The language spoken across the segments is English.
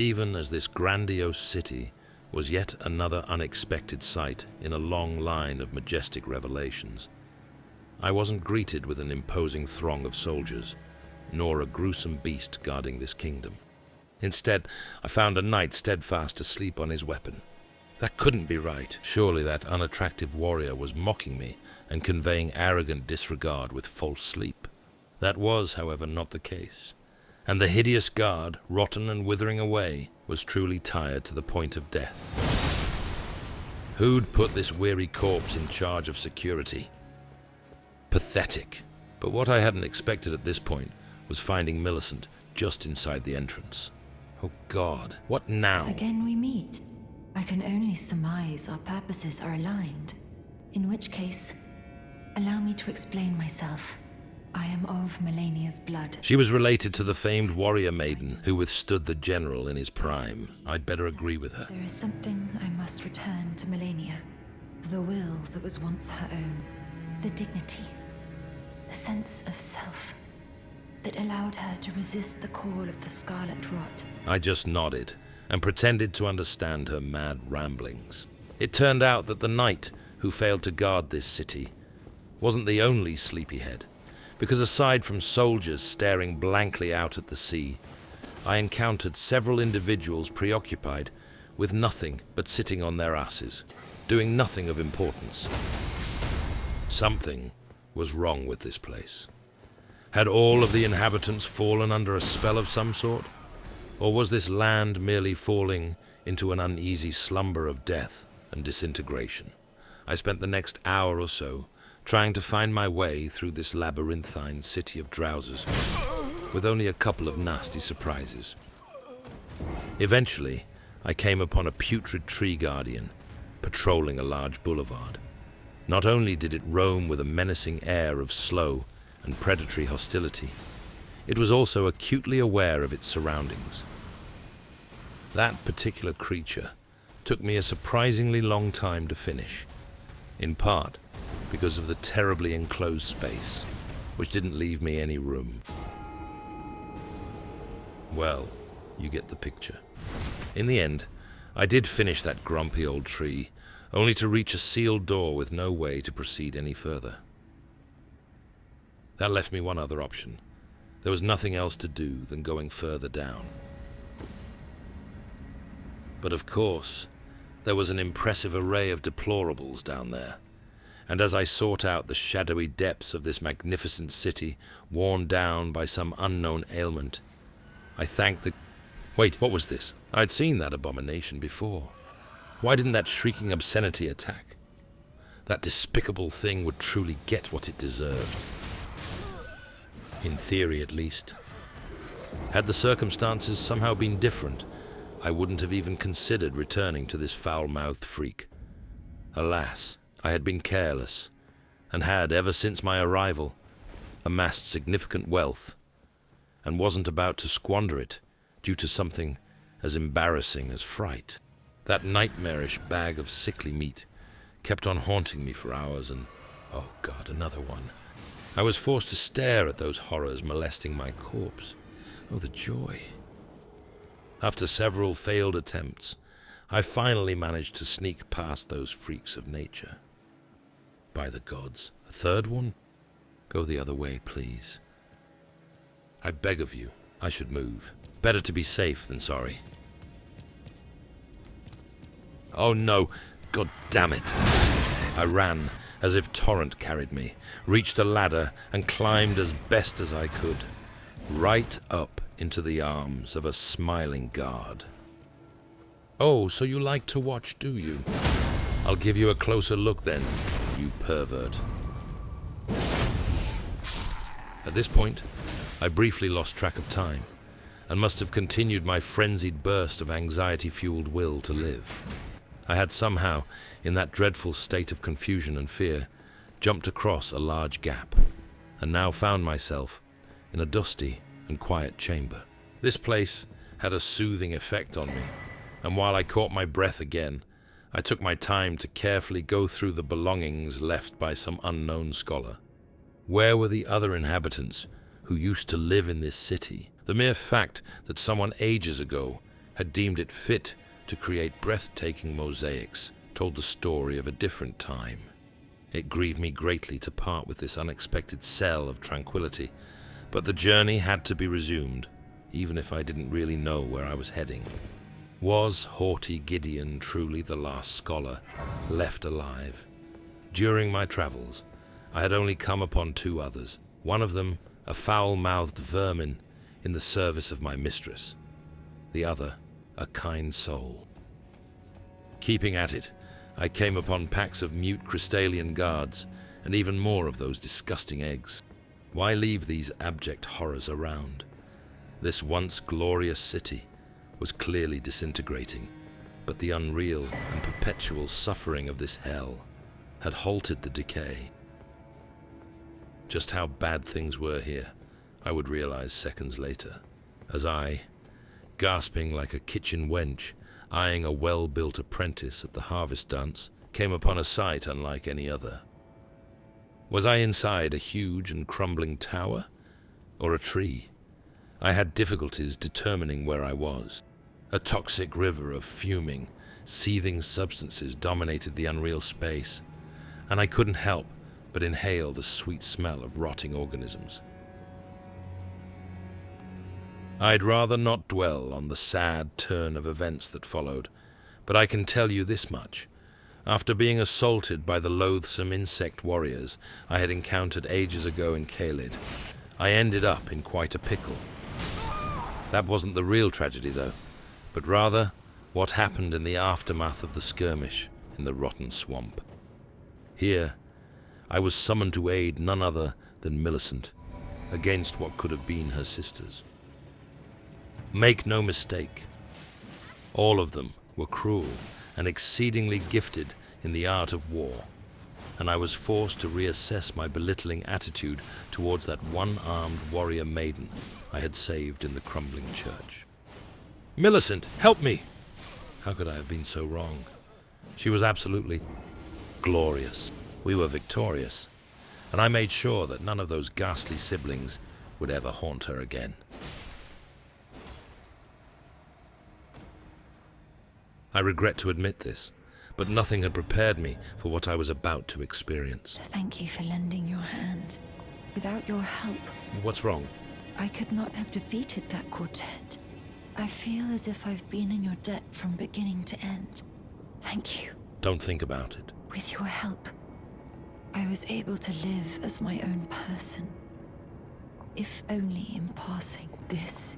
even as this grandiose city was yet another unexpected sight in a long line of majestic revelations. I wasn't greeted with an imposing throng of soldiers, nor a gruesome beast guarding this kingdom. Instead, I found a knight steadfast asleep on his weapon. That couldn't be right. Surely that unattractive warrior was mocking me and conveying arrogant disregard with false sleep. That was, however, not the case. And the hideous guard, rotten and withering away, was truly tired to the point of death. Who'd put this weary corpse in charge of security? Pathetic. But what I hadn't expected at this point was finding Millicent just inside the entrance. Oh God, what now? Again we meet. I can only surmise our purposes are aligned. In which case, allow me to explain myself. I am of Malenia's blood. She was related to the famed warrior maiden who withstood the general in his prime. I'd better agree with her. There is something I must return to Malenia. The will that was once her own. The dignity. The sense of self that allowed her to resist the call of the Scarlet Rot. I just nodded and pretended to understand her mad ramblings. It turned out that the knight who failed to guard this city wasn't the only sleepyhead, because aside from soldiers staring blankly out at the sea, I encountered several individuals preoccupied with nothing but sitting on their asses, doing nothing of importance. Something was wrong with this place. Had all of the inhabitants fallen under a spell of some sort? Or was this land merely falling into an uneasy slumber of death and disintegration? I spent the next hour or so trying to find my way through this labyrinthine city of drowsers, with only a couple of nasty surprises. Eventually, I came upon a putrid tree guardian patrolling a large boulevard. Not only did it roam with a menacing air of slow and predatory hostility, it was also acutely aware of its surroundings. That particular creature took me a surprisingly long time to finish, in part because of the terribly enclosed space, which didn't leave me any room. Well, you get the picture. In the end, I did finish that grumpy old tree, only to reach a sealed door with no way to proceed any further. That left me one other option. There was nothing else to do than going further down. But of course, there was an impressive array of deplorables down there, and as I sought out the shadowy depths of this magnificent city, worn down by some unknown ailment, I thanked the... Wait, what was this? I'd seen that abomination before. Why didn't that shrieking obscenity attack? That despicable thing would truly get what it deserved. In theory, at least. Had the circumstances somehow been different, I wouldn't have even considered returning to this foul-mouthed freak. Alas, I had been careless, and had, ever since my arrival, amassed significant wealth, and wasn't about to squander it due to something as embarrassing as fright. That nightmarish bag of sickly meat kept on haunting me for hours, and, oh God, another one. I was forced to stare at those horrors molesting my corpse. Oh, the joy. After several failed attempts, I finally managed to sneak past those freaks of nature. By the gods, a third one? Go the other way, please. I beg of you, I should move. Better to be safe than sorry. Oh no, God damn it. I ran as if torrent carried me, reached a ladder and climbed as best as I could, right up into the arms of a smiling guard. Oh, so you like to watch, do you? I'll give you a closer look then, you pervert. At this point, I briefly lost track of time, and must have continued my frenzied burst of anxiety-fueled will to live. I had somehow, in that dreadful state of confusion and fear, jumped across a large gap, and now found myself in a dusty and quiet chamber. This place had a soothing effect on me, and while I caught my breath again, I took my time to carefully go through the belongings left by some unknown scholar. Where were the other inhabitants who used to live in this city? The mere fact that someone ages ago had deemed it fit to create breathtaking mosaics, told the story of a different time. It grieved me greatly to part with this unexpected cell of tranquility, but the journey had to be resumed, even if I didn't really know where I was heading. Was haughty Gideon truly the last scholar left alive? During my travels, I had only come upon 2 others, one of them a foul-mouthed vermin in the service of my mistress, the other a kind soul. Keeping at it, I came upon packs of mute Crystalian guards, and even more of those disgusting eggs. Why leave these abject horrors around? This once glorious city was clearly disintegrating, but the unreal and perpetual suffering of this hell had halted the decay. Just how bad things were here, I would realize seconds later, as I, gasping like a kitchen wench, eyeing a well-built apprentice at the harvest dance, came upon a sight unlike any other. Was I inside a huge and crumbling tower, or a tree? I had difficulties determining where I was. A toxic river of fuming, seething substances dominated the unreal space, and I couldn't help but inhale the sweet smell of rotting organisms. I'd rather not dwell on the sad turn of events that followed, but I can tell you this much. After being assaulted by the loathsome insect warriors I had encountered ages ago in Caelid, I ended up in quite a pickle. That wasn't the real tragedy, though, but rather what happened in the aftermath of the skirmish in the rotten swamp. Here, I was summoned to aid none other than Millicent, against what could have been her sisters. Make no mistake, all of them were cruel and exceedingly gifted in the art of war, and I was forced to reassess my belittling attitude towards that one-armed warrior maiden I had saved in the crumbling church. "Millicent, help me!" How could I have been so wrong? She was absolutely glorious. We were victorious, and I made sure that none of those ghastly siblings would ever haunt her again. I regret to admit this, but nothing had prepared me for what I was about to experience. Thank you for lending your hand. Without your help, What's wrong? I could not have defeated that quartet. I feel as if I've been in your debt from beginning to end. Thank you. Don't think about it. With your help, I was able to live as my own person. If only in passing. This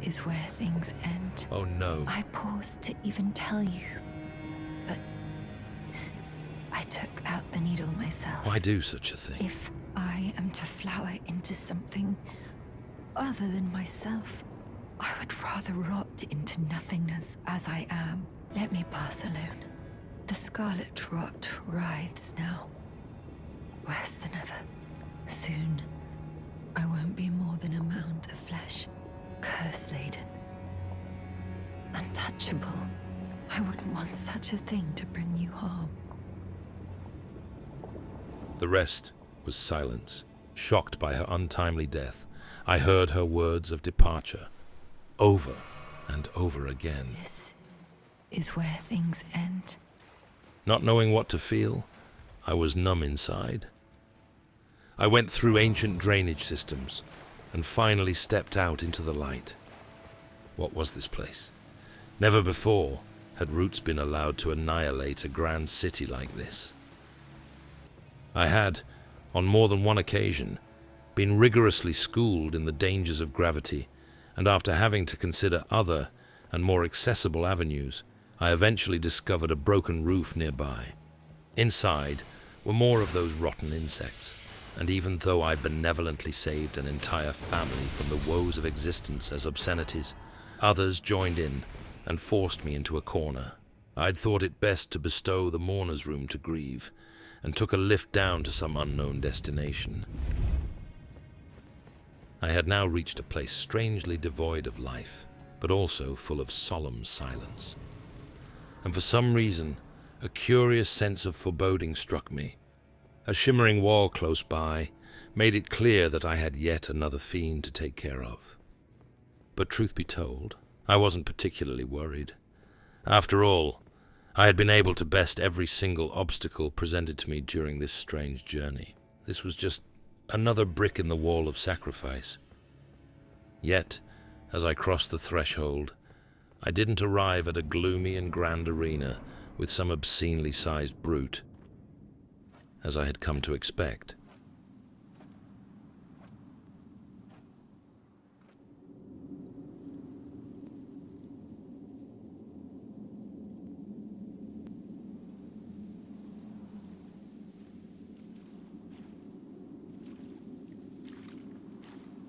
is where things end. Oh no. I paused to even tell you, but I took out the needle myself. Why do such a thing? If I am to flower into something other than myself, I would rather rot into nothingness as I am. Let me pass alone. The scarlet rot writhes now, worse than ever. Soon, I won't be more than a mound of flesh, curse-laden, untouchable. I wouldn't want such a thing to bring you harm. The rest was silence. Shocked by her untimely death, I heard her words of departure, over and over again. This is where things end. Not knowing what to feel, I was numb inside. I went through ancient drainage systems and finally stepped out into the light. What was this place? Never before had roots been allowed to annihilate a grand city like this. I had, on more than one occasion, been rigorously schooled in the dangers of gravity, and after having to consider other and more accessible avenues, I eventually discovered a broken roof nearby. Inside were more of those rotten insects, and even though I benevolently saved an entire family from the woes of existence as obscenities, others joined in and forced me into a corner. I'd thought it best to bestow the mourner's room to grieve, and took a lift down to some unknown destination. I had now reached a place strangely devoid of life, but also full of solemn silence. And for some reason, a curious sense of foreboding struck me. A shimmering wall close by made it clear that I had yet another fiend to take care of. But truth be told, I wasn't particularly worried. After all, I had been able to best every single obstacle presented to me during this strange journey. This was just another brick in the wall of sacrifice. Yet, as I crossed the threshold, I didn't arrive at a gloomy and grand arena with some obscenely sized brute, as I had come to expect.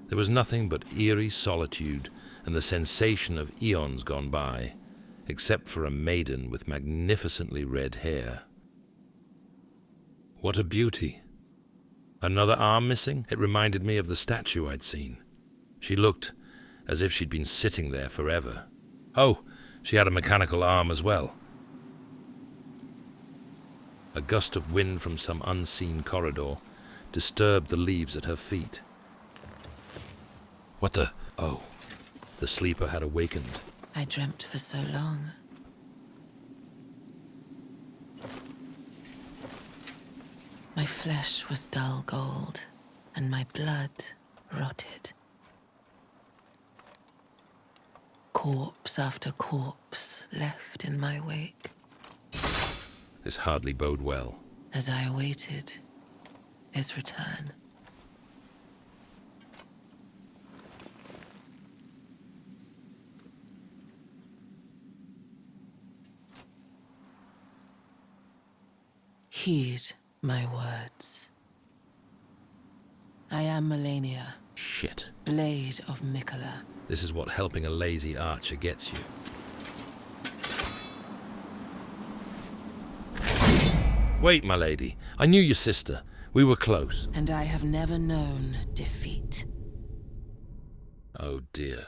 There was nothing but eerie solitude and the sensation of eons gone by, except for a maiden with magnificently red hair. What a beauty! Another arm missing? It reminded me of the statue I'd seen. She looked as if she'd been sitting there forever. Oh, she had a mechanical arm as well. A gust of wind from some unseen corridor disturbed the leaves at her feet. What the... Oh, the sleeper had awakened. I dreamt for so long. My flesh was dull gold, and my blood rotted. Corpse after corpse left in my wake. This hardly bode well. As I awaited his return. Heed my words. I am Malenia, Shit. Blade of Mikola. This is what helping a lazy archer gets you. Wait, my lady. I knew your sister. We were close. And I have never known defeat. Oh dear.